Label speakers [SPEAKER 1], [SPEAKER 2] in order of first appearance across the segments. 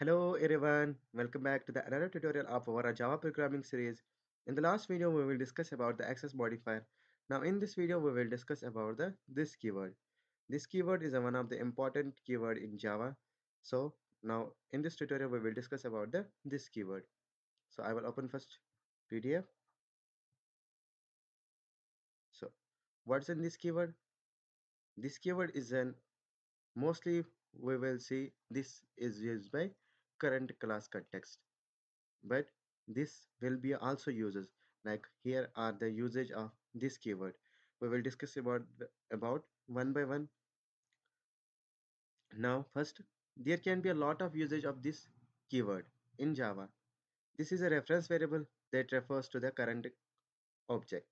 [SPEAKER 1] Hello everyone, welcome back to the another tutorial of our Java programming series. In the last video we will discuss about the access modifier. Now in this video we will discuss about the this keyword. This keyword is one of the important keyword in Java. So now in this tutorial we will discuss about the this keyword. So I will open first PDF. So what's in this keyword? This keyword is an mostly we will see this is used by current class context. But this will be also uses like here are the usage of this keyword. We will discuss about one by one. Now first, there can be a lot of usage of this keyword in Java. This is a reference variable that refers to the current object.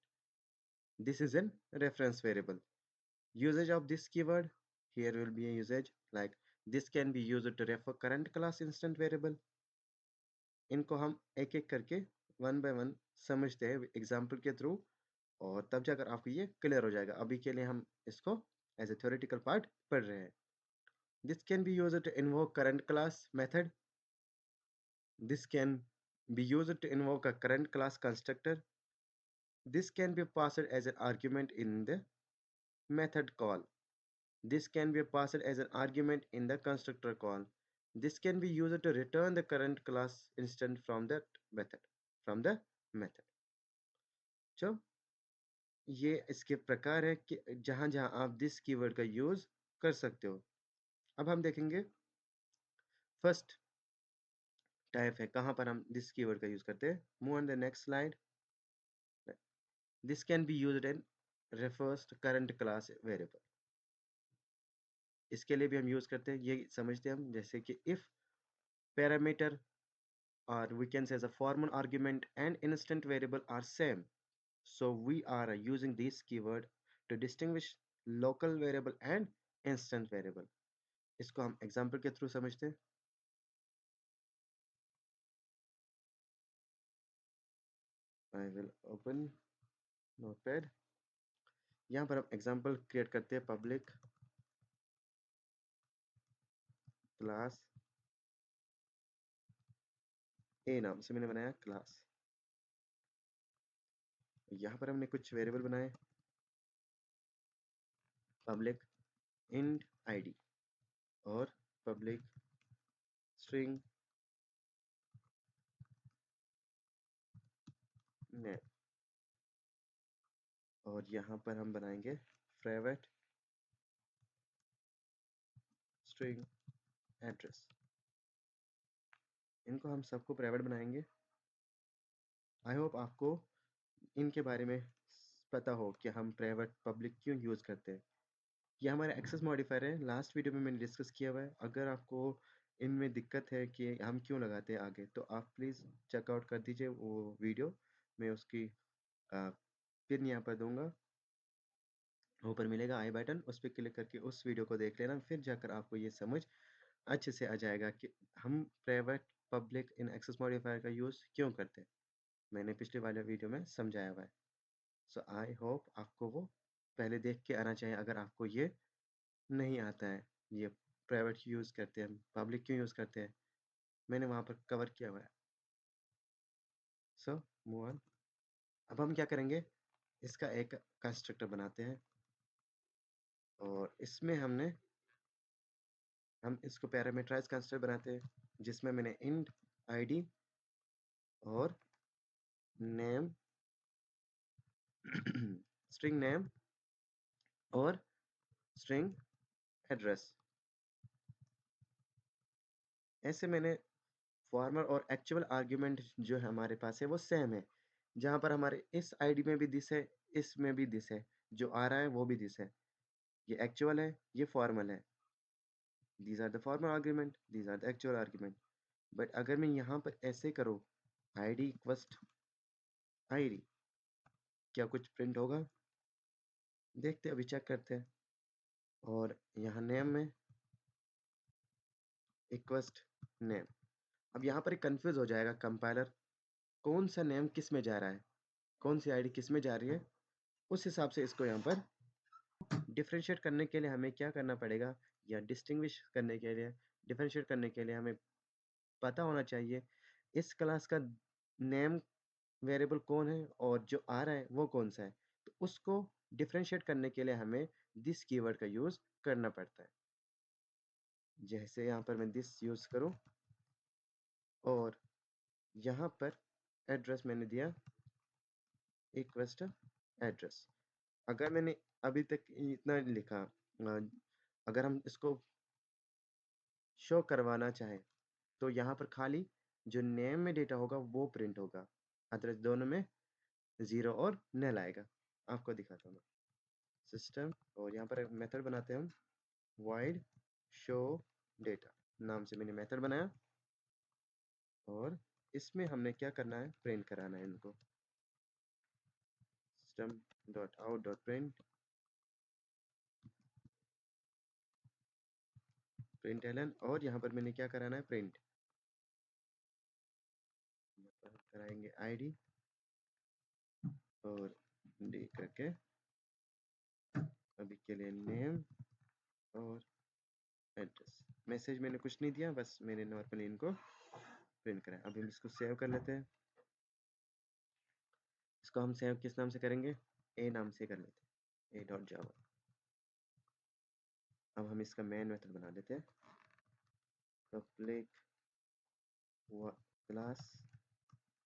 [SPEAKER 1] This is a reference variable. Usage of this keyword, here will be a usage like this can be used to refer current class instant variable. इनको हम एक एक करके one by one समझते हैं example के through, और तब जाकर आपको ये क्लियर हो जाएगा. अभी के लिए हम इसको एज ए थ्योरेटिकल पार्ट पढ़ रहे हैं. This can be used to invoke current class method. This can be used to invoke a current class constructor. This can be passed as an argument in the method call. This can be passed as an argument in the constructor call. This can be used to return the current class instant from that method. From the method. So ये इसके प्रकार है कि जहां जहां आप this keyword का use कर सकते हो. अब हम देखेंगे फर्स्ट टाइप है कहां पर हम दिस कीवर्ड का यूज करते हैं. Move on the next slide. This can be used in refers to current class variable. इसके लिए भी हम यूज करते हैं, ये समझते हैं हम, जैसे कि if parameter or we can say as a formal argument and instant variable are same, so we are using this keyword to distinguish local variable and instant variable. इसको हम एग्जाम्पल के थ्रू समझते हैं. I will open notepad. यहाँ पर हम example create करते हैं. पब्लिक क्लास ए नाम से मैंने बनाया क्लास. यहाँ पर हमने कुछ वेरिएबल बनाए. पब्लिक इंट आईडी और पब्लिक स्ट्रिंग नेम, और यहाँ पर हम बनाएंगे प्राइवेट स्ट्रिंग एड्रेस. इनको हम सबको प्राइवेट बनाएंगे. आई होप आपको इनके बारे में पता हो कि हम प्राइवेट पब्लिक क्यों यूज़ करते हैं. ये हमारे एक्सेस मॉडिफायर है, लास्ट वीडियो में मैंने डिस्कस किया हुआ है. अगर आपको इनमें दिक्कत है कि हम क्यों लगाते हैं आगे, तो आप प्लीज़ चेकआउट कर दीजिए वो वीडियो. मैं उसकी पिन यहाँ पर दूंगा, ऊपर मिलेगा आई बटन, उस पर क्लिक करके उस वीडियो को देख लेना. फिर जाकर आपको ये समझ अच्छे से आ जाएगा कि हम private public in excess modifier का यूज़ क्यों करते हैं. मैंने पिछले वाले वीडियो में समझाया हुआ है. सो आई होप आपको वो पहले देख के आना चाहिए. अगर आपको ये नहीं आता है, ये प्राइवेट यूज़ करते हैं, पब्लिक क्यों यूज़ करते हैं, मैंने वहाँ पर कवर किया हुआ है. So move on. अब हम क्या करेंगे, इसका एक कंस्ट्रक्टर बनाते हैं, और इसमें हम इसको पैरामीटराइज कंस्ट्रक्टर बनाते हैं, जिसमें मैंने इंट आईडी और नेम स्ट्रिंग नेम और स्ट्रिंग एड्रेस, ऐसे मैंने फॉर्मर और एक्चुअल आर्ग्यूमेंट जो है हमारे पास है वो सेम है. जहाँ पर हमारे इस आईडी में भी दिस है, इसमें भी दिस है, जो आ रहा है वो भी दिस है. ये एक्चुअल है, ये फॉर्मल है. These are the formal argument, these are the actual argument. But अगर मैं यहाँ पर ऐसे करूँ आईडी इक्वल्स आईडी, क्या कुछ प्रिंट होगा? देखते अभी चेक करते हैं. और यहाँ नेम में इक्वल्स नेम. अब यहाँ पर कंफ्यूज हो जाएगा कंपाइलर, कौन सा नेम किस में जा रहा है, कौन सी आईडी किस में जा रही है. उस हिसाब से इसको यहाँ पर डिफ्रेंशिएट करने के लिए हमें क्या करना पड़ेगा, या डिस्टिंग्विश करने के लिए, डिफ्रेंशिएट करने के लिए हमें पता होना चाहिए इस क्लास का नेम वेरिएबल कौन है और जो आ रहा है वो कौन सा है। तो उसको डिफरेंशिएट करने के लिए हमें दिस कीवर्ड का यूज करना पड़ता है। जैसे यहाँ पर मैं दिस यूज करूँ और यहाँ पर एड्रेस मैंने दिया इक्वल्स टू एड्रेस। अगर मैंने अभी तक इतना लिखा, अगर हम इसको शो करवाना चाहें तो यहाँ पर खाली जो नेम में डेटा होगा वो प्रिंट होगा, अदरवाइज दोनों में जीरो और नल आएगा। आपको दिखाता हूँ मैं सिस्टम, और यहाँ पर एक मेथड बनाते हैं हम void शो डेटा नाम से मैंने मेथड बनाया, और इसमें हमने क्या करना है, प्रिंट कराना है इनको system dot out dot print print L N, और यहाँ पर मैंने क्या कराना है, प्रिंट कराएंगे आईडी और डी करके अभी के लिए नेम और एड्रेस। मैसेज मैंने कुछ नहीं दिया, बस मैंने नॉर्मली इनको प्रिंट करा। अभी हम इसको सेव कर लेते हैं। इसको हम सेव किस नाम से करेंगे, ए नाम से कर लेते हैं, ए डॉट जावा। अब हम इसका मेन मेथड बना देते हैं पब्लिक क्लास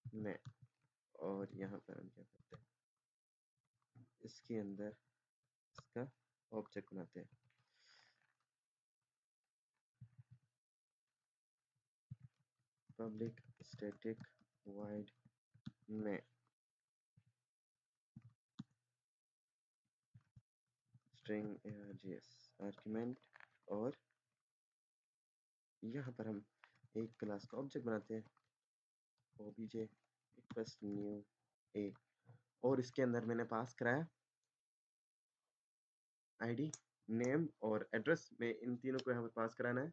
[SPEAKER 1] में, और यहाँ पर हम क्या करते हैं, इसके अंदर इसका ऑब्जेक्ट बनाते हैं पब्लिक स्टैटिक वाइड में स्ट्रिंग args आर्गुमेंट, और यहाँ पर हम एक क्लास का ऑब्जेक्ट बनाते हैं obj इक्वल्स न्यू ए, और इसके अंदर मैंने पास कराया आईडी नेम और एड्रेस में, इन तीनों को यहाँ पर पास कराना है।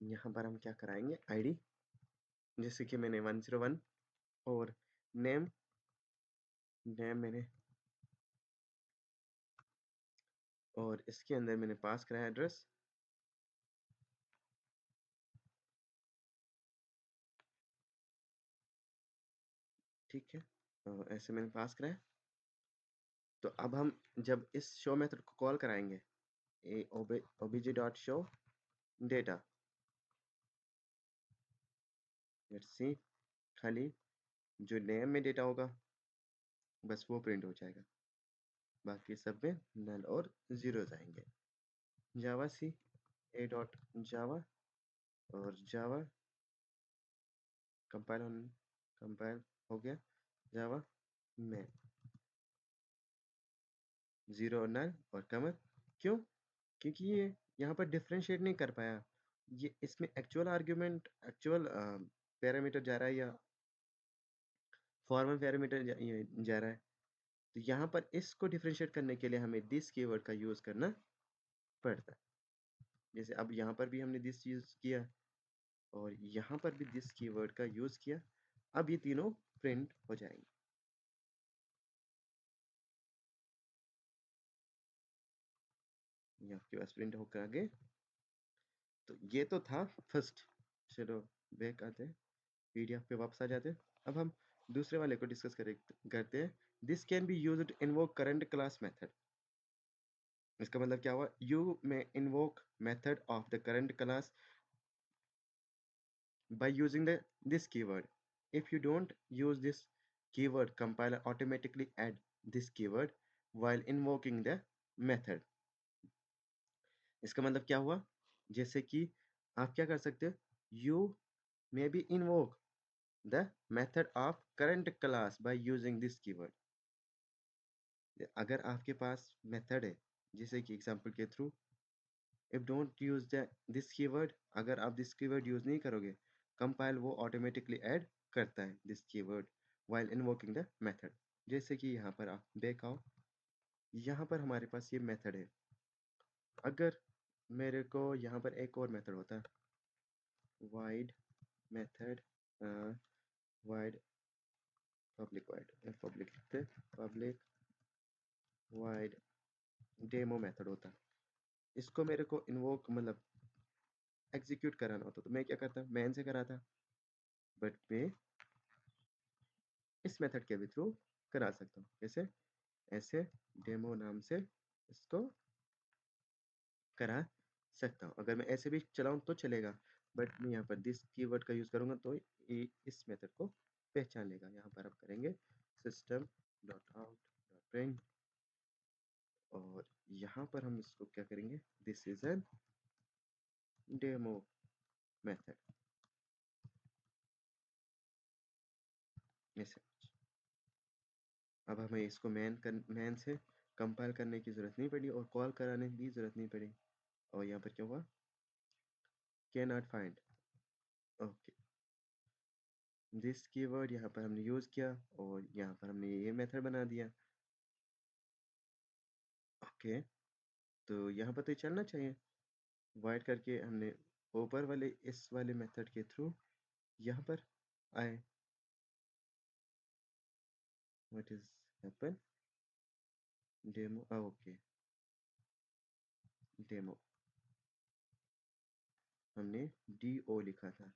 [SPEAKER 1] यहाँ पर हम क्या कराएंगे, आईडी जैसे कि मैंने 101, और नेम नेम मैंने, और इसके अंदर मैंने पास कराया एड्रेस, ठीक है, ऐसे मैंने पास कराया। तो अब हम जब इस शो मेथड को कॉल कराएंगे ए obj dot show data, let's see, खाली जो नेम में डेटा होगा बस वो प्रिंट हो जाएगा, बाकी सब में नल और जीरोस आएंगे। जावा सी ए डॉट जावा, और जावा कंपाइल हो गया जावा में, जीरो नल और कमर। क्यों? क्योंकि ये यहाँ पर डिफरेंशिएट नहीं कर पाया, ये इसमें एक्चुअल आर्ग्यूमेंट एक्चुअल पैरामीटर जा रहा है या फॉर्मल पैरामीटर जा रहा है। तो यहाँ पर इसको डिफरेंशिएट करने के लिए हमें दिस कीवर्ड का यूज करना पड़ता है। जैसे अब यहाँ पर भी हमने दिस यूज किया और यहाँ पर भी दिस कीवर्ड का यूज किया, अब ये तीनों प्रिंट हो जाएंगे। ये आपके पास प्रिंट होकर आगे। तो ये तो था फर्स्ट, चलो बैक आते हैं, पीडीएफ पे वापस आ जाते हैं। अब हम दूसरे वाले को डिस्कस करते हैं। This can be used to invoke current class method. इसका मतलब क्या हुआ, you may invoke method of the current class by using this keyword. If you don't use this keyword, compiler automatically add this keyword while invoking the method. इसका मतलब क्या हुआ, जैसे कि आप क्या कर सकते हो, you may be invoke the method of current class by using this keyword. अगर आपके पास मेथड है, जैसे कि एग्जांपल के through, if don't use this keyword, अगर आप this keyword यूज नहीं करोगे, कंपाइल वो ऑटोमेटिकली ऐड करता है this keyword while invoking the method। जैसे कि यहाँ पर आप बैक आओ, यहाँ पर हमारे पास ये मेथड है। अगर मेरे को यहाँ पर एक और मेथड होता है void मेथड void पब्लिक लिखते, पब्लिक void डेमो मेथड होता। इसको मेरे को इन्वोक मतलब एग्जीक्यूट कराना होता, तो मैं क्या करता, मैन से कराता, बट मैं इस मेथड के भी थ्रू करा सकता हूँ। कैसे? ऐसे डेमो नाम से इसको करा सकता हूँ। अगर मैं ऐसे भी चलाऊँ तो चलेगा, बट मैं यहाँ पर दिस कीवर्ड का यूज़ करूँगा तो ये इस मेथड को पहचान लेगा। यहाँ पर हम करेंगे system dot out dot print, और यहाँ पर हम इसको क्या करेंगे, this is N demo method. ऐसे अब हमें इसको मैन से कंपाइल करने की ज़रूरत नहीं पड़ी और कॉल कराने की भी ज़रूरत नहीं पड़ी। और यहाँ पर क्या हुआ, can not find. Okay, this keyword यहाँ पर हमने यूज़ किया और यहाँ पर हमने ये मेथड बना दिया। ओके, तो यहाँ पर तो ये चलना चाहिए। वाइड करके हमने ऊपर वाले इस वाले मेथड के थ्रू यहाँ पर आए। What is happen, demo, okay, demo हमने DO लिखा था,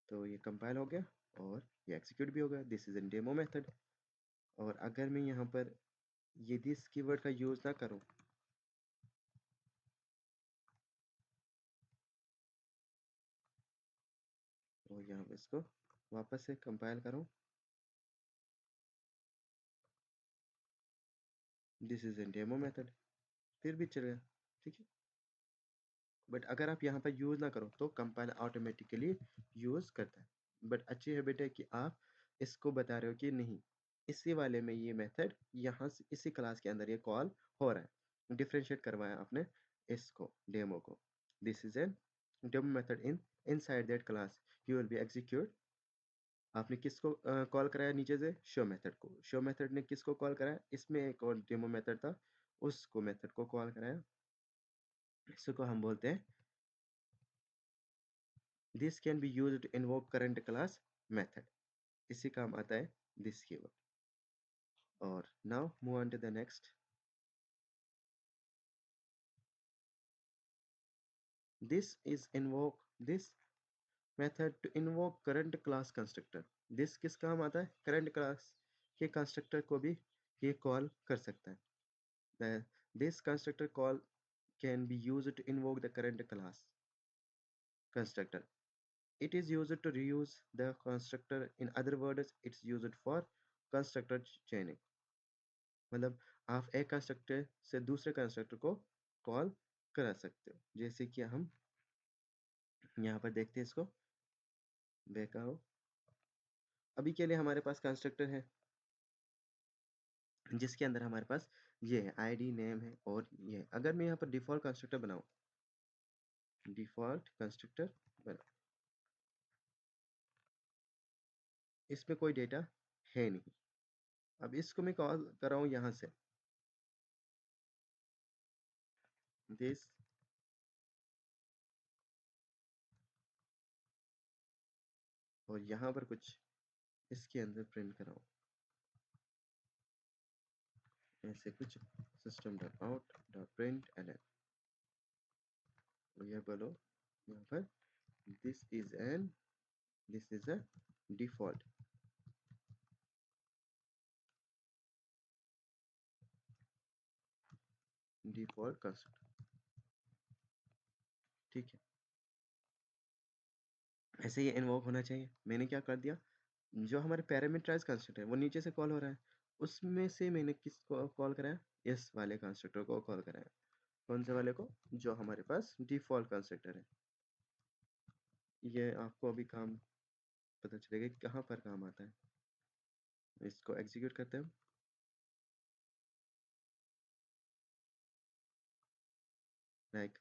[SPEAKER 1] तो ये कंपाइल हो गया और ये एक्सिक्यूट भी हो गया। This is N demo method. और अगर मैं यहाँ पर ये दिस कीवर्ड का यूज़ ना करूँ, तो यहाँ पर इसको वापस से कंपाइल करूँ, this is N demo method, फिर भी चलेगा। ठीक है, बट अगर आप यहाँ पर यूज़ ना करो तो कंपाइलर ऑटोमेटिकली यूज़ करता है। बट अच्छी हैबिट है कि आप इसको बता रहे हो कि नहीं, इसी वाले में ये मेथड यहाँ से इसी क्लास के अंदर ये कॉल हो रहा है, डिफ्रेंशिएट करवाया आपने इसको, डेमो को। This is N demo method in inside that class you will be execute. आपने किसको कॉल कराया नीचे से, शो मेथड को। शो मेथड ने किसको कॉल कराया, इसमें एक और डेमो मेथड था, उसको मेथड को कॉल कराया। इसको हम बोलते हैं, this can be used to invoke current class method। इसी काम आता है this keyword। और now move on to the next। this is invoke this method to invoke current class constructor। this किस काम आता है, current class के constructor को भी ये कॉल कर सकता है। this constructor call can be used to invoke the current class constructor। it is used to reuse the constructor, in other words it's used for constructor chaining। मतलब आप एक कंस्ट्रक्टर से दूसरे कंस्ट्रक्टर को कॉल करा सकते हो। जैसे कि हम यहाँ पर देखते हैं इसको, देखा हो, अभी के लिए हमारे पास कंस्ट्रक्टर है जिसके अंदर हमारे पास ये है आईडी, नेम है और ये है। अगर मैं यहाँ पर डिफॉल्ट कंस्ट्रक्टर बनाऊँ, डिफॉल्ट कंस्ट्रक्टर बना, इसमें कोई डेटा है नहीं। अब इसको मैं कॉल कराऊँ यहाँ से, दिस, और यहाँ पर कुछ इसके अंदर प्रिंट कराऊँ, ऐसे कुछ system dot out dot print L, ये बोलो यहाँ पर this is N, this is a default default constructor। ठीक है, ऐसे ही इन्वोक होना चाहिए। मैंने क्या कर दिया, जो हमारे पैरामीटराइज कंस्ट्रक्टर है वो नीचे से कॉल हो रहा है, उसमें से मैंने किसको कॉल कराया, इस वाले कंस्ट्रक्टर को कॉल कराया। कौन से वाले को, जो हमारे पास डिफॉल्ट कंस्ट्रक्टर है। ये आपको अभी काम पता चलेगा कि कहाँ पर काम आता है। इसको एग्जीक्यूट करते हैं, like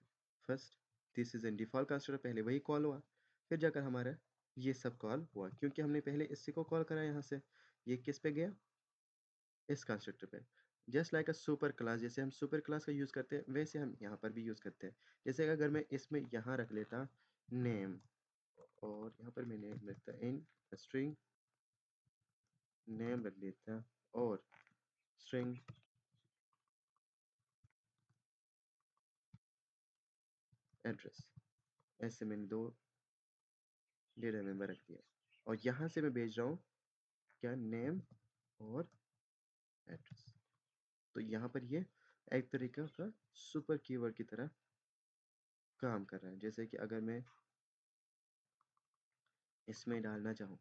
[SPEAKER 1] first this is N default constructor, पहले वही कॉल हुआ, फिर जाकर हमारा ये सब कॉल हुआ, क्योंकि हमने पहले इसी को कॉल करा यहाँ से। ये किस पे गया, इस कंस्ट्रक्टर पे। Just like a super class, जैसे हम सुपर क्लास का यूज़ करते हैं वैसे हम यहाँ पर भी यूज़ करते हैं। जैसे अगर मैं इसमें यहाँ रख लेता नेम, और यहाँ पर मैं नेम रखता इन स्ट्रिंग नेम रख लेता, और स्ट्रिंग एड्रेस, ऐसे मैंने दो डेटा मेंबर रख दिया और यहाँ से मैं भेज रहा हूँ क्या, नेम और एड्रेस। तो यहाँ पर ये एक तरीका का सुपर कीवर्ड की तरह काम कर रहा है। जैसे कि अगर मैं इसमें डालना चाहूँ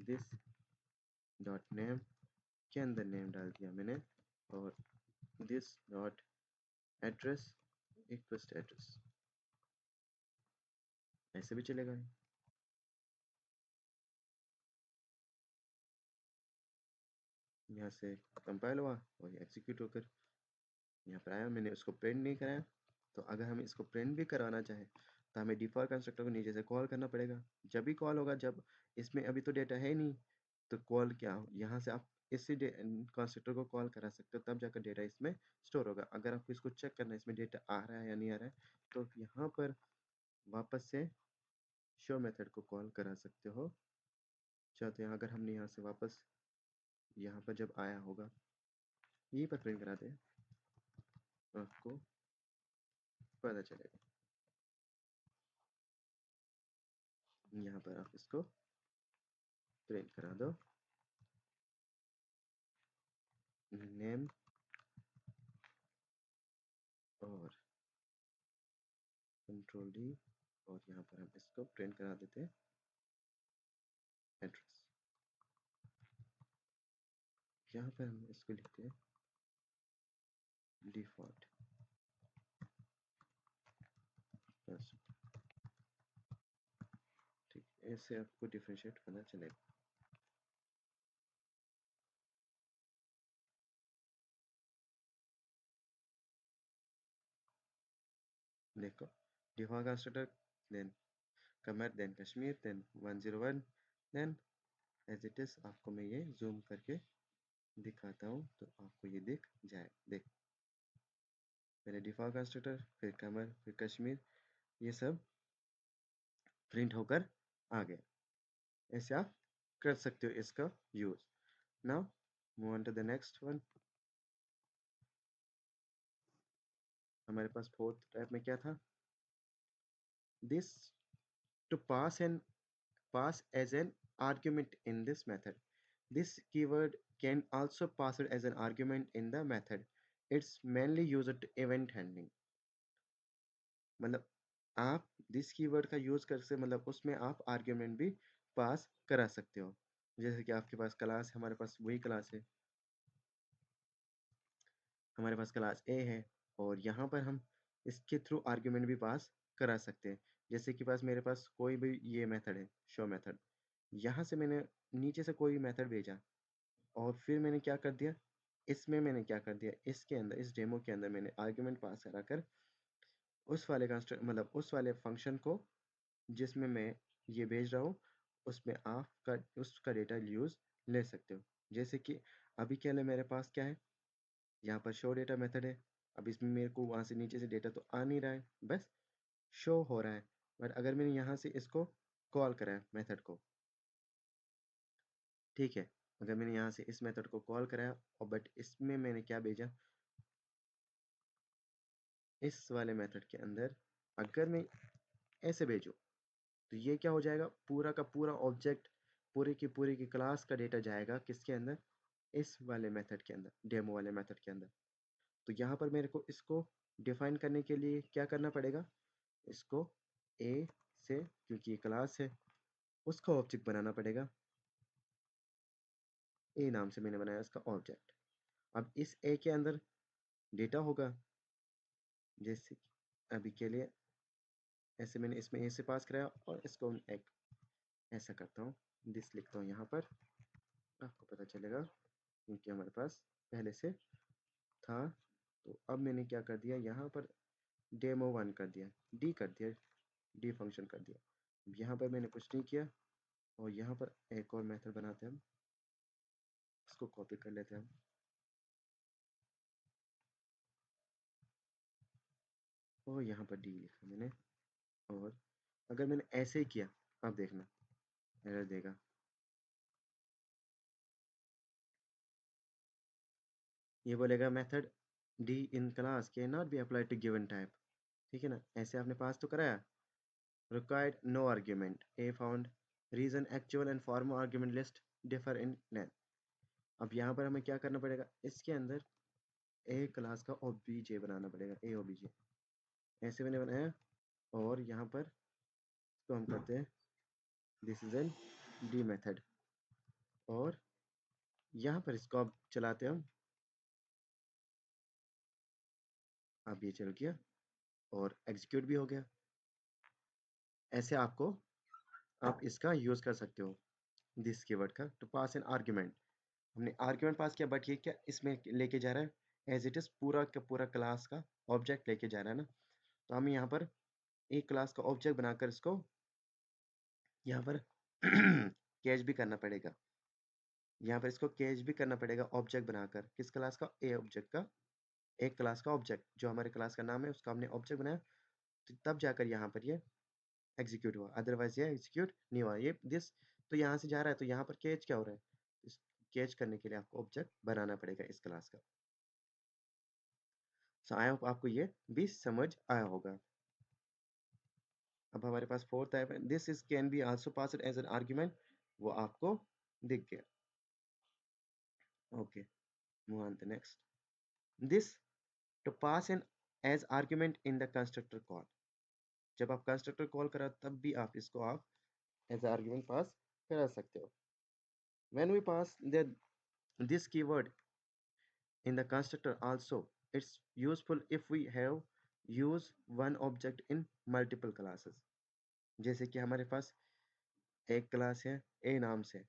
[SPEAKER 1] दिस डॉट नेम के अंदर नेम डाल दिया मैंने और this dot address equals to address, ऐसे भी चलेगा। यहाँ से कंपाइल हुआ और ये एग्जीक्यूट होकर यहाँ पर आया। मैंने उसको प्रिंट नहीं कराया। तो अगर हम इसको प्रिंट भी कराना चाहें तो हमें डिफॉल्ट कंस्ट्रक्टर को नीचे से कॉल करना पड़ेगा। जब भी कॉल होगा, जब इसमें अभी तो डेटा है नहीं, तो कॉल क्या हो, यहाँ से आप इसी कंस्ट्रक्टर को कॉल करा सकते हो, तब जाकर डेटा इसमें स्टोर होगा। अगर आपको इसको चेक करना है इसमें डेटा आ रहा है या नहीं आ रहा है, तो यहाँ पर वापस से शो मेथड को कॉल करा सकते हो। चाहते हैं अगर हमने यहाँ से वापस यहाँ पर जब आया होगा, यहीं पर प्रिंट कराते हैं, आपको पता चलेगा। यहाँ पर आप इसको प्रिंट करा दो, नेम और कंट्रोल डी, और यहाँ पर हम इसको प्रिंट करा देते हैं एड्रेस। यहाँ पर हम इसको लिखते हैं डिफॉल्ट, बस ठीक, ऐसे आपको डिफरेंशिएट पता चलेगा। देखो, default constructor, then Qamar, then Kashmir, then 101, then as it is. आपको मैं ये जूम करके दिखाता हूँ तो आपको ये दिख जाए। देख, पहले डिफॉल्ट कंस्ट्रक्टर, फिर कमर, फिर कश्मीर, ये सब प्रिंट होकर आ गया। ऐसे आप कर सकते हो इसका use. Now move on to the next one. हमारे पास फोर्थ टाइप में क्या था, this to pass as an argument in this method. This keyword can also pass it as an argument in the method. It's mainly used to event handling. मतलब आप this keyword का use कर से मतलब उसमें आप आर्ग्यूमेंट भी पास करा सकते हो। जैसे कि आपके पास क्लास है, हमारे पास वही क्लास है, हमारे पास क्लास ए है और यहाँ पर हम इसके थ्रू आर्ग्यूमेंट भी पास करा सकते हैं। जैसे कि पास मेरे पास कोई भी ये मेथड है, शो मेथड, यहाँ से मैंने नीचे से कोई मेथड भेजा और फिर मैंने क्या कर दिया, इसमें मैंने क्या कर दिया, इसके अंदर इस डेमो के अंदर मैंने आर्ग्यूमेंट पास करा कर उस वाले कंस्ट्रक्ट मतलब उस वाले फंक्शन को जिसमें मैं ये भेज रहा हूँ, उसमें आपका उसका डेटा यूज ले सकते हो। जैसे कि अभी के लिए मेरे पास क्या है, यहाँ पर शो डेटा मेथड है। अब इसमें मेरे को वहां से नीचे से डेटा तो आ नहीं रहा है, बस शो हो रहा है। बट अगर मैंने यहाँ से इसको कॉल करा है मेथड को, ठीक है, अगर मैंने यहाँ से इस मेथड को कॉल कराया और बट इसमें मैंने क्या भेजा, इस वाले मेथड के अंदर अगर मैं ऐसे भेजूँ तो ये क्या हो जाएगा, पूरा का पूरा ऑब्जेक्ट, पूरी की क्लास का डेटा जाएगा किसके अंदर, इस वाले मेथड के अंदर, डेमो वाले मेथड के अंदर। तो यहाँ पर मेरे को इसको डिफाइन करने के लिए क्या करना पड़ेगा, इसको ए से, क्योंकि ये क्लास है, उसका ऑब्जेक्ट बनाना पड़ेगा। ए नाम से मैंने बनाया इसका ऑब्जेक्ट। अब इस ए के अंदर डेटा होगा, जैसे अभी के लिए ऐसे मैंने इसमें ए से पास कराया और इसको एक ऐसा करता हूँ, दिस लिखता हूँ यहाँ पर, आपको पता चलेगा क्योंकि हमारे पास पहले से था। तो अब मैंने क्या कर दिया, यहाँ पर डेमो वन कर दिया, डी कर दिया, डी फंक्शन कर दिया। अब यहाँ पर मैंने कुछ नहीं किया और यहाँ पर एक और मेथड बनाते हैं हम, इसको कॉपी कर लेते हैं हम, और यहाँ पर डी लिखा मैंने। और अगर मैंने ऐसे ही किया, अब देखना एरर देगा। ये बोलेगा method D in class can not be applied to given type. ठीक है ना, ऐसे आपने पास तो कराया। Required no argument a found reason actual and formal argument list differ in length. अब यहाँ पर हमें क्या करना पड़ेगा, इसके अंदर ए क्लास का ओबीजे बनाना पड़ेगा, ए ओबीजे ऐसे मैंने बनाया। और यहाँ पर इसको हम करते हैं this is N D method, और यहाँ पर इसको अब चलाते हैं हम। अब ये चल गया और एग्जीक्यूट भी हो गया। ऐसे आपको आप इसका यूज कर सकते हो दिस कीवर्ड का टू पास एन आर्ग्यूमेंट। हमने आर्ग्यूमेंट पास किया, बट ये क्या इसमें लेके जा रहा है एज इट इज पूरा का पूरा क्लास का ऑब्जेक्ट लेके जा रहा है ना। तो हमें यहाँ पर एक क्लास का ऑब्जेक्ट बनाकर इसको यहाँ पर कैच भी करना पड़ेगा। यहाँ पर इसको कैच भी करना पड़ेगा ऑब्जेक्ट बनाकर, किस क्लास का, ए ऑब्जेक्ट का, एक क्लास का ऑब्जेक्ट जो हमारे क्लास का नाम है उसका हमने ऑब्जेक्ट बनाया। तो तब जाकर यहाँ पर ये एग्जीक्यूट हुआ, अदरवाइज ये एग्जीक्यूट नहीं हुआ। ये दिस तो यहाँ से जा रहा है, तो यहाँ पर कैच क्या हो रहा है, इस कैच करने के लिए आपको ऑब्जेक्ट बनाना पड़ेगा इस क्लास का। सो आई होप आपको ये भी समझ आया होगा। अब हमारे पास फोर्थ टाइप है, this is can be also passed as an argument, वो आपको दिख गया। Okay, move on the next. This to pass an as argument in the constructor call. जब आप कंस्ट्रक्टर कॉल करा तब भी आप इसको आप एज आर्ग्यूमेंट पास करा सकते हो। When we pass this keyword in the constructor also, it's useful if we have use one object in multiple classes। जैसे कि हमारे पास एक क्लास है a नाम से,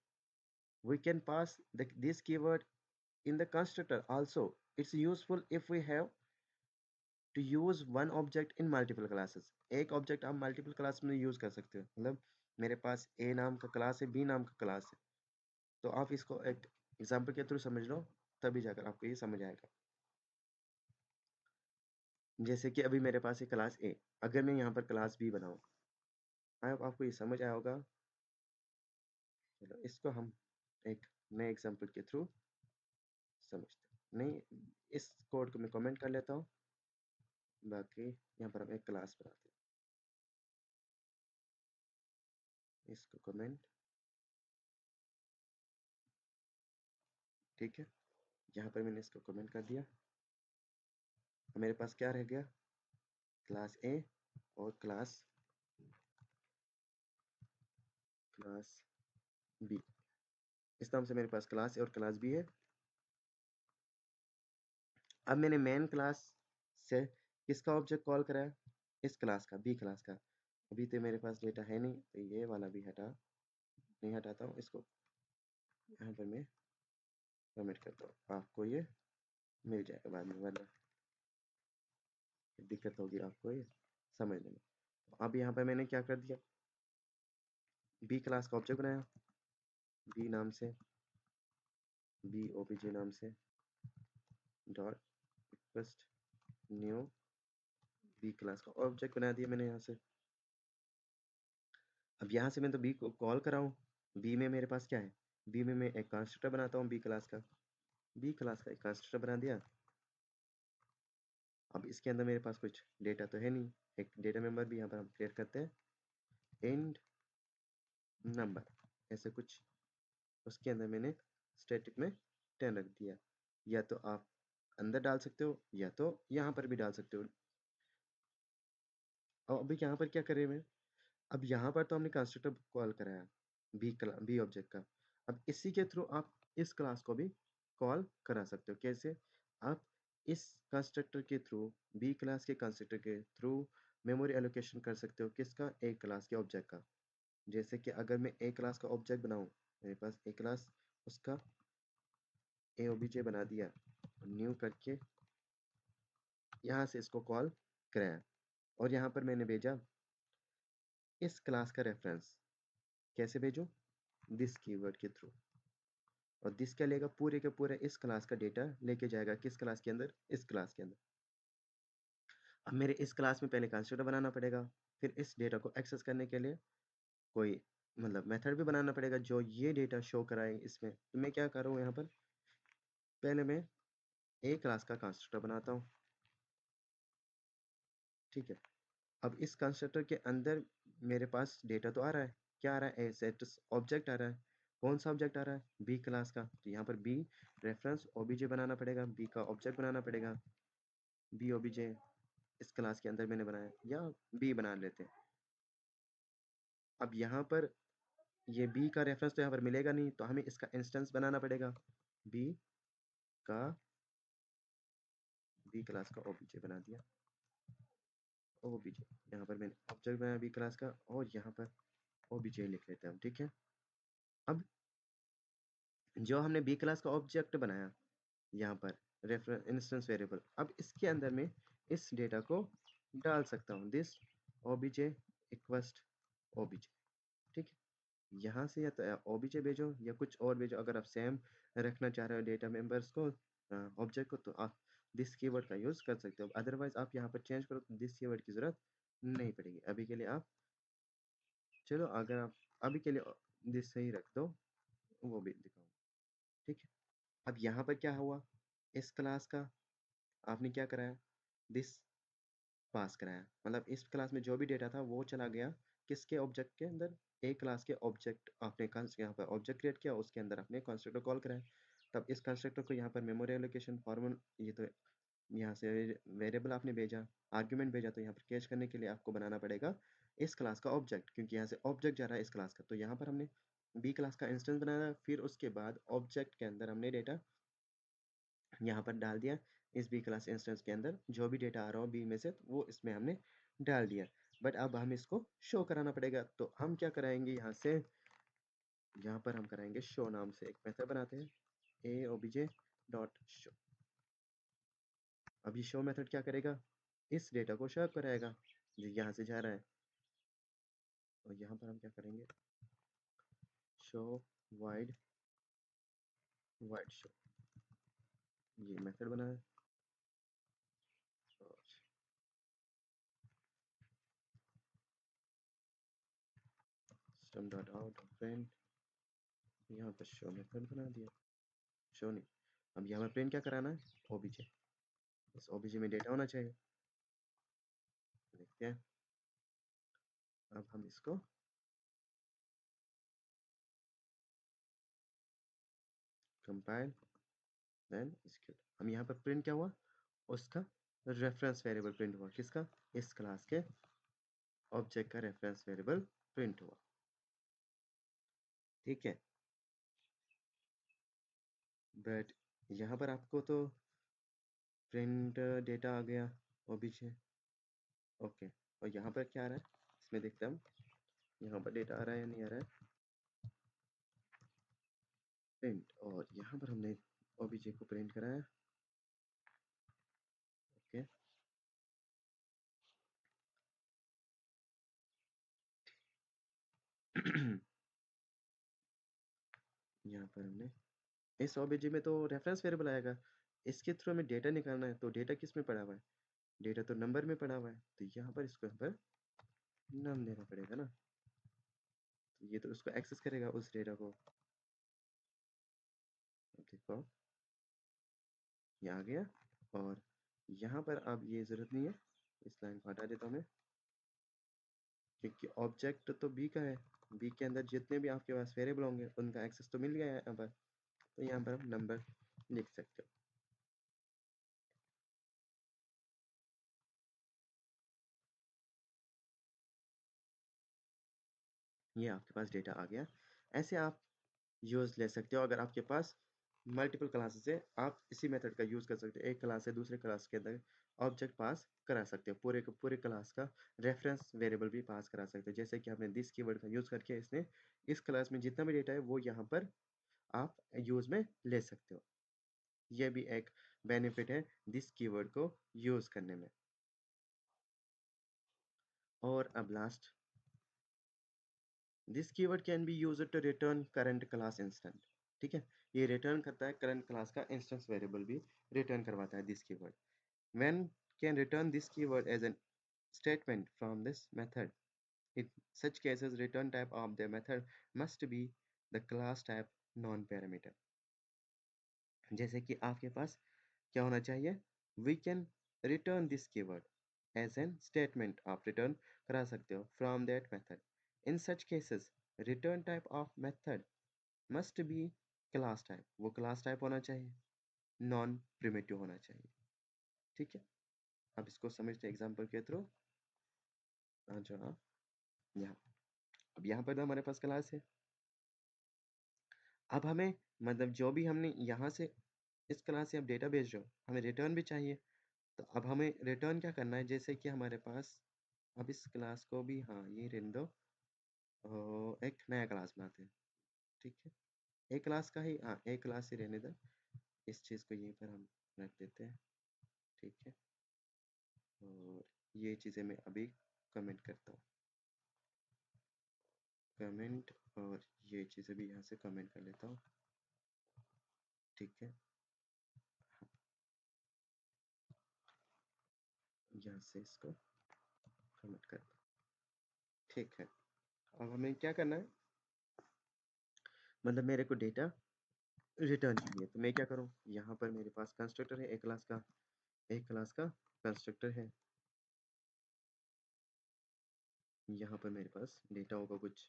[SPEAKER 1] we can pass this keyword in the constructor also। it's useful if we have to use one object in multiple classes। एक object आप multiple class में यूज कर सकते हो, मतलब मेरे पास a नाम का क्लास है, b नाम का क्लास है, तो आप इसको एक एग्जाम्पल के थ्रू समझ लो, तभी जाकर आपको ये समझ आएगा। जैसे कि अभी मेरे पास है क्लास ए, अगर मैं यहाँ पर क्लास बी बनाऊँ, आपको ये समझ आया होगा। चलो इसको हम एक नए एग्जाम्पल के थ्रू समझते हैं। नहीं, इस कोड को मैं कमेंट कर लेता हूँ, बाकी यहाँ पर हम एक क्लास बनाते हैं, इसको कमेंट, ठीक है। यहाँ पर मैंने इसको कमेंट कर दिया। मेरे पास क्या रह गया, क्लास ए और क्लास बी। इस नाम से मेरे पास क्लास ए और क्लास बी है। अब मैंने मेन क्लास से किसका ऑब्जेक्ट कॉल करा है, इस क्लास का, बी क्लास का। अभी तो मेरे पास डेटा है नहीं, तो ये वाला भी नहीं हटाता हूँ इसको, यहाँ पर मैं कमेंट करता हूँ, आपको ये मिल जाएगा बाद में, वरना दिक्कत होगी आपको ये समझने में। अब यहाँ पर मैंने क्या कर दिया, बी क्लास का ऑब्जेक्ट बनाया, बी नाम से, बी ओबीजे नाम से, dot request new B class का ऑब्जेक्ट बना दिया मैंने यहाँ से। अब यहाँ से मैं तो बी को कॉल कराऊँ, बी में मेरे पास क्या है, बी में मैं एक कंस्ट्रक्टर बनाता हूँ बी क्लास का, बी क्लास का एक कंस्ट्रक्टर बना दिया। अब इसके अंदर मेरे पास कुछ डेटा तो है नहीं, एक डेटा मेंबर भी यहाँ पर हम क्रिएट करते हैं, एंड नंबर ऐसे कुछ, उसके अंदर मैंने स्टैटिक में 10 रख दिया। या तो आप अंदर डाल सकते हो या तो यहाँ पर भी डाल सकते हो। और अभी यहाँ पर क्या करें मैं, अब यहाँ पर तो हमने कंस्ट्रक्टर कॉल कराया बी ऑब्जेक्ट का। अब इसी के थ्रू आप इस क्लास को भी कॉल करा सकते हो। कैसे, आप इस कंस्ट्रक्टर के थ्रू, बी क्लास के कंस्ट्रक्टर के थ्रू मेमोरी एलोकेशन कर सकते हो, किसका, ए क्लास के ऑब्जेक्ट का। जैसे कि अगर मैं ए क्लास का ऑब्जेक्ट बनाऊं, मेरे पास ए क्लास, उसका ए ओबीजे बना दिया, न्यू करके यहाँ से इसको कॉल कराया, और यहाँ पर मैंने भेजा इस क्लास का रेफरेंस। कैसे भेजूं, दिस कीवर्ड के थ्रू, और दिस क्या लेगा, पूरे के पूरे इस क्लास का डेटा लेके जाएगा, किस क्लास के अंदर, इस क्लास के अंदर। अब मेरे इस क्लास में पहले कंस्ट्रक्टर बनाना पड़ेगा, फिर इस डेटा को एक्सेस करने के लिए कोई मतलब मेथड भी बनाना पड़ेगा जो ये डेटा शो कराए इसमें। तो मैं क्या कर रहा हूँ यहाँ पर, पहले मैं ए क्लास का कंस्ट्रक्टर बनाता हूँ। ठीक है, अब इस कंस्ट्रक्टर के अंदर मेरे पास डेटा तो आ रहा है। क्या आ रहा है? ए सेट ऑब्जेक्ट आ रहा है। कौन सा ऑब्जेक्ट आ रहा है? बी क्लास का। तो यहाँ पर बी रेफरेंस ओबीजे बनाना पड़ेगा, बी का ऑब्जेक्ट बनाना पड़ेगा। बी ओबीजे इस क्लास के अंदर मैंने बनाया, या बी बना लेते हैं। अब यहाँ पर ये बी का रेफरेंस तो यहाँ पर मिलेगा नहीं, तो हमें इसका इंस्टेंस बनाना पड़ेगा। बी का बी क्लास का ओबीजे बना दिया। ओबीजे यहाँ पर मैंने ऑब्जेक्ट बनाया बी क्लास का, और यहाँ पर ओबीजे लिख लेते हैं हम। ठीक है, अब जो हमने बी क्लास का ऑब्जेक्ट बनाया यहाँ पर रेफरेंस इंस्टेंस वेरिएबल, अब इसके अंदर में इस डेटा को डाल सकता हूँ। दिस ओबीजे इक्वस्ट ओबीजे। ठीक है, यहाँ से या तो ओबीजे भेजो या कुछ और भेजो। अगर आप सेम रखना चाह रहे हो डेटा मेंबर्स को, ऑब्जेक्ट को, तो आप दिस कीवर्ड का यूज कर सकते हो। अदरवाइज आप यहाँ पर चेंज करो तो दिस कीवर्ड की जरूरत नहीं पड़ेगी। अभी के लिए आप, चलो अगर आप अभी के लिए दिस सही रख दो, वो भी दिखाऊँ। ठीक है, अब यहाँ पर क्या हुआ? इस क्लास का आपने क्या कराया? दिस पास कराया, मतलब इस क्लास में जो भी डेटा था वो चला गया किसके ऑब्जेक्ट के अंदर? ए क्लास के ऑब्जेक्ट। आपने यहाँ पर ऑब्जेक्ट क्रिएट किया, उसके अंदर आपने कंस्ट्रक्टर कॉल कराया। तब इस कंस्ट्रक्टर को यहाँ पर मेमोरी एलोकेशन फॉर्मूला, ये तो यहाँ से वेरिएबल आपने भेजा, आर्ग्यूमेंट भेजा, तो यहाँ पर कैच करने के लिए आपको बनाना पड़ेगा इस क्लास का ऑब्जेक्ट, क्योंकि यहाँ से ऑब्जेक्ट जा रहा है इस क्लास का। तो यहाँ पर हमने बी क्लास का इंस्टेंस बनाया, फिर उसके बाद ऑब्जेक्ट के अंदर हमने डेटा यहाँ पर डाल दिया। इस बी क्लास इंस्टेंस के अंदर जो भी डेटा आ रहा हो बी में से, तो वो इसमें हमने डाल दिया। बट अब हम इसको शो कराना पड़ेगा, तो हम क्या कराएंगे? यहाँ से, यहाँ पर हम कराएंगे शो नाम से एक मेथड बनाते हैं, ए ओबीजे डॉट शो। अब ये शो मेथड क्या करेगा? इस डेटा को शो कराएगा जो यहाँ से जा रहा है। और यहाँ पर हम क्या करेंगे? शो वाइड वाइड शो, ये मेथड बना है। और सिस्टम डॉट आउट प्रिंट, यहाँ पर शो मेथड बना दिया। शो नहीं, अब यहाँ पर प्रिंट क्या कराना है? ओबीजे। इस ओबीजे में डेटा होना चाहिए। देखते हैं, अब हम इसको कंपाइल देन एग्जीक्यूट। हम यहाँ पर प्रिंट क्या हुआ? उसका रेफरेंस वेरिएबल प्रिंट हुआ। किसका? इस क्लास के ऑब्जेक्ट का रेफरेंस वेरिएबल प्रिंट हुआ। ठीक है, बट यहाँ पर आपको तो प्रिंट डेटा आ गया ओबीजे। ओके, और यहाँ पर क्या आ रहा है इसमें देखते हैं हम, यहाँ पर डेटा आ रहा है या नहीं आ रहा है? प्रिंट, और यहाँ पर हमने ओबीजे को प्रिंट कराया। ओके, यहाँ पर हमने इस ओबीजे में तो रेफरेंस वेरिएबल आएगा, इसके थ्रू हमें डेटा निकालना है। तो डेटा किस में पड़ा हुआ है? डेटा तो नंबर में पड़ा हुआ है, तो यहाँ पर इसको यहाँ पर नाम देना पड़ेगा ना। तो ये तो उसको एक्सेस करेगा उस डेटा को। अब देखो ये आ गया, और यहाँ पर अब ये जरूरत नहीं है, इस लाइन को हटा देता हूँ मैं, क्योंकि ऑब्जेक्ट तो बी का है। बी के अंदर जितने भी आपके पास वेरिएबल होंगे उनका एक्सेस तो मिल गया है यहाँ पर। तो यहाँ पर हम नंबर लिख सकते हो। ये आपके पास डेटा आ गया। ऐसे आप यूज ले सकते हो। अगर आपके पास मल्टीपल क्लासेस है, आप इसी मेथड का यूज कर सकते हो। एक क्लास से दूसरे क्लास के अंदर ऑब्जेक्ट पास करा सकते हो, पूरे क्लास का रेफरेंस वेरिएबल भी पास करा सकते हो। जैसे कि आपने दिस कीवर्ड का यूज करके इसने इस क्लास में जितना भी डेटा है वो यहाँ पर आप यूज में ले सकते हो। यह भी एक बेनिफिट है दिस कीवर्ड को यूज करने में। और अब last, this keyword can be used to return current class instant. ठीक है, ये रिटर्न करता है करंट क्लास का इंस्टेंस वेरिएबल भी रिटर्न करवाता है this keyword. When can return this keyword as a statement from this method. In such cases, return type of the method must be the class type non-parameter. जैसे कि आपके पास क्या होना चाहिए? We can return this keyword as an statement, आप return करा सकते हो from that method. In such cases return type of method must be class type, वो क्लास टाइप होना चाहिए, नॉन प्रिमिटिव होना चाहिए। ठीक है, अब इसको समझते हैं एग्जाम्पल के थ्रू। जो आप यहाँ, अब यहाँ पर हमारे पास क्लास है। अब हमें मतलब जो भी हमने यहाँ से इस क्लास से आप डेटा भेज रहे हो, हमें रिटर्न भी चाहिए। तो अब हमें रिटर्न क्या करना है, जैसे कि हमारे पास अब इस क्लास को भी, हाँ ये रहने दो, एक नया क्लास बनाते हैं। ठीक है, एक क्लास का ही, हाँ एक क्लास ही रहने दो, इस चीज़ को यहीं पर हम रख देते हैं। ठीक है, और ये चीज़ें मैं अभी कमेंट करता हूँ, कमेंट, और ये चीज़ें भी यहाँ से कमेंट कर लेता हूँ। ठीक है, यहाँ से इसको कमेंट करता हूँ। ठीक है, अब हमें क्या करना है, मतलब मेरे को डेटा रिटर्न चाहिए, तो मैं क्या करूँ, यहाँ पर मेरे पास कंस्ट्रक्टर है एक क्लास का, एक क्लास का कंस्ट्रक्टर है। यहाँ पर मेरे पास डेटा होगा कुछ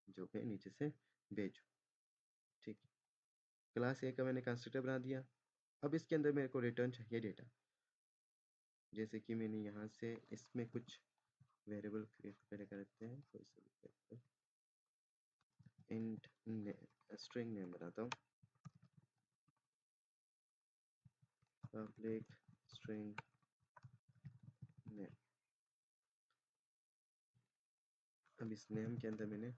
[SPEAKER 1] जो मैं नीचे से भेजूँ। ठीक, क्लास ए का मैंने कंस्ट्रक्टर बना दिया। अब इसके अंदर मेरे को रिटर्न चाहिए डेटा, जैसे कि मैंने यहाँ से इसमें कुछ वेरिएबल क्रिएट करते हैं, कोई सा इंट स्ट्रिंग नेम बनाता हूँ, पब्लिक स्ट्रिंग नेम। अब इस नेम के अंदर मैंने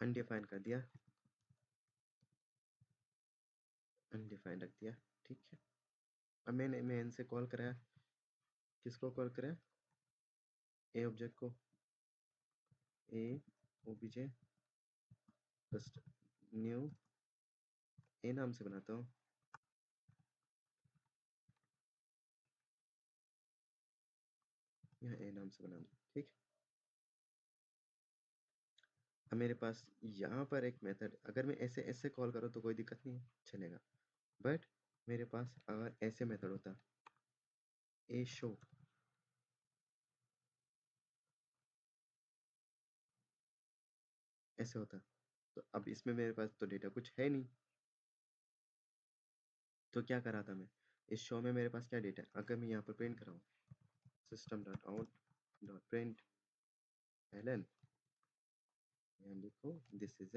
[SPEAKER 1] अनडिफाइंड कर दिया, अनडिफाइंड रख दिया। ठीक है, अब मैंने मेन से कॉल कराया, किसको कॉल कराया, ए ऑब्जेक्ट को, ए ओबीजे फर्स्ट न्यू ए नाम से बनाता हूँ, यहाँ ए नाम से बना दूँ। ठीक, अब मेरे पास यहाँ पर एक मेथड, अगर मैं ऐसे ऐसे कॉल करूँ तो कोई दिक्कत नहीं है, चलेगा। बट मेरे पास अगर ऐसे मेथड होता, ए शो, ऐसे होता, तो अब इसमें मेरे पास तो डेटा कुछ है नहीं, तो क्या करा था मैं, इस शो में मेरे पास क्या डेटा है, अगर मैं यहाँ पर प्रिंट कराऊँ system dot out dot print एलन, यहाँ लिखो this is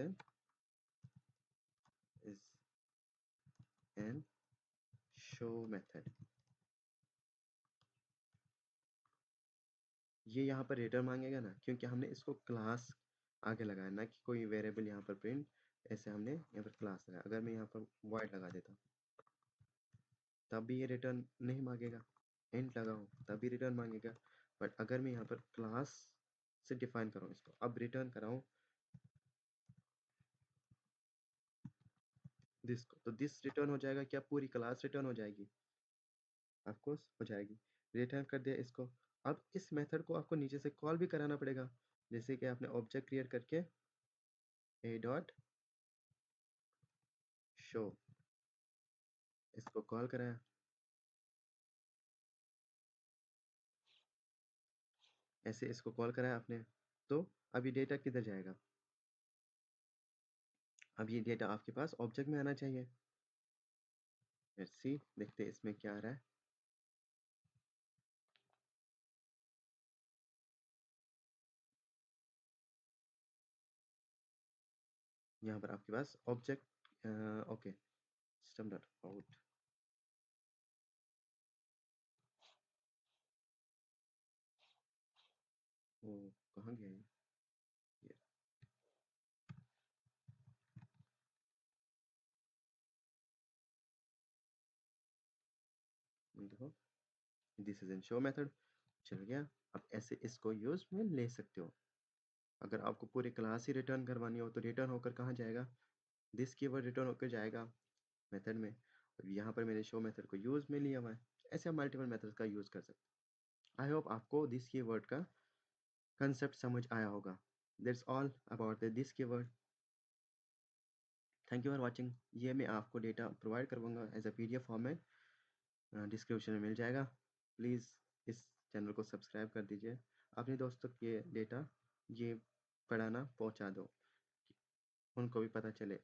[SPEAKER 1] in show method, ये यहाँ पर रिटर्न मांगेगा ना, क्योंकि हमने इसको क्लास आगे लगाया ना कि कोई वेरिएबल यहाँ पर प्रिंट, ऐसे हमने यहाँ पर क्लास लगाया। अगर मैं यहाँ पर वाइड लगा देता तब भी ये रिटर्न नहीं मांगेगा, इंट लगाऊं तब भी रिटर्न मांगेगा। बट अगर मैं यहाँ पर क्लास से डिफाइन करूँ इसको, अब रिटर्न कराऊं दिस को, तो दिस रिटर्न हो जाएगा, क्या पूरी क्लास रिटर्न हो जाएगी? ऑफ कोर्स हो जाएगी। रिटर्न कर दिया इसको। अब इस मेथड को आपको नीचे से कॉल भी कराना पड़ेगा, जैसे कि आपने ऑब्जेक्ट क्रिएट करके ए डॉट शो इसको कॉल कराया, ऐसे इसको कॉल कराया आपने, तो अब ये डेटा किधर जाएगा, अब ये डेटा आपके पास ऑब्जेक्ट में आना चाहिए। लेट्स सी, देखते हैं इसमें क्या आ रहा है। यहाँ पर आपके पास object, okay, system dot out, वो कहाँ गया ये, देखो this is in show method, चल गया। अब ऐसे इसको यूज में ले सकते हो। अगर आपको पूरी क्लास ही रिटर्न करवानी हो तो रिटर्न होकर कहाँ जाएगा, दिस कीवर्ड रिटर्न होकर जाएगा मेथड में। अब यहाँ पर मैंने शो मेथड को यूज में लिया हुआ है, ऐसे आप मल्टीपल मेथड का यूज कर सकते हैं। आई होप आपको दिस कीवर्ड का कंसेप्ट समझ आया होगा। That's all about the this keyword. Thank you for watching. ये मैं आपको डेटा प्रोवाइड करवाऊँगा as a PDF format, description में मिल जाएगा। प्लीज़ इस चैनल को सब्सक्राइब कर दीजिए। अपने दोस्तों के डेटा ये पढ़ाना पहुँचा दो, उनको भी पता चले।